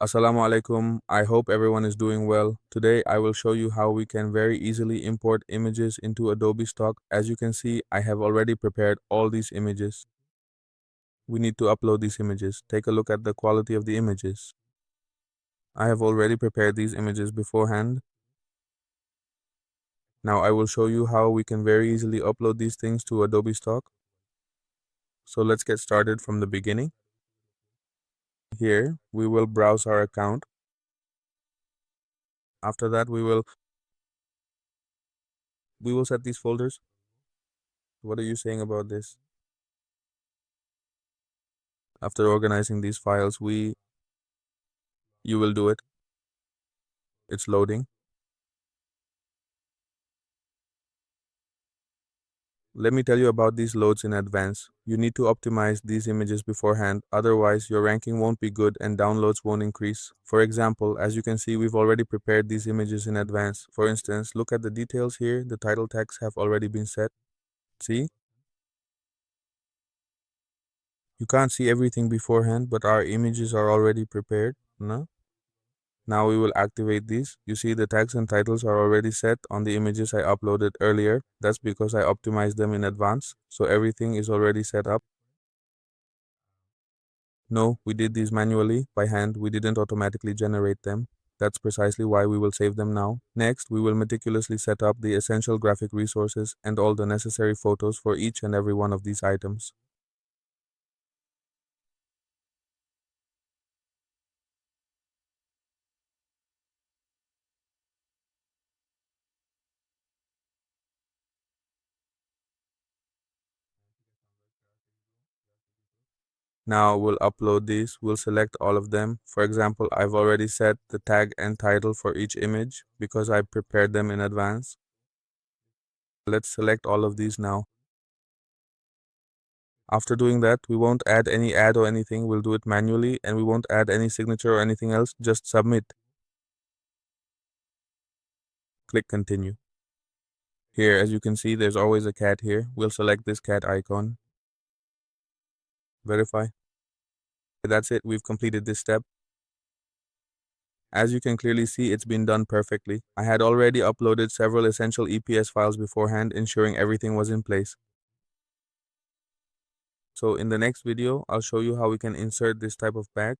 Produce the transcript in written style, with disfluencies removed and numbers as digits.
Assalamu alaikum. I hope everyone is doing well. Today I will show you how we can very easily import images into Adobe Stock. As you can see, I have already prepared all these images. We need to upload these images. Take a look at the quality of the images. I have already prepared these images beforehand. Now I will show you how we can very easily upload these things to Adobe Stock. So let's get started from the beginning. Here we will browse our account. After that we will set these folders. What are you saying about this? After organizing these files, you will do it. It's loading. Let me tell you about these loads in advance. You need to optimize these images beforehand, otherwise your ranking won't be good and downloads won't increase. For example, as you can see, we've already prepared these images in advance. For instance, look at the details here. The title tags have already been set. See? You can't see everything beforehand, but our images are already prepared. No? Now we will activate these. You see the tags and titles are already set on the images I uploaded earlier. That's because I optimized them in advance, so everything is already set up. No, we did these manually, by hand. We didn't automatically generate them. That's precisely why we will save them now. Next, we will meticulously set up the essential graphic resources and all the necessary photos for each and every one of these items. Now we'll upload these. We'll select all of them. For example, I've already set the tag and title for each image because I prepared them in advance. Let's select all of these now. After doing that, we won't add any ad or anything. We'll do it manually and we won't add any signature or anything else. Just submit. Click continue. Here, as you can see, there's always a cat here. We'll select this cat icon. Verify. That's it. We've completed this step. As you can clearly see, it's been done perfectly. I had already uploaded several essential EPS files beforehand, ensuring everything was in place. So in the next video, I'll show you how we can insert this type of bag.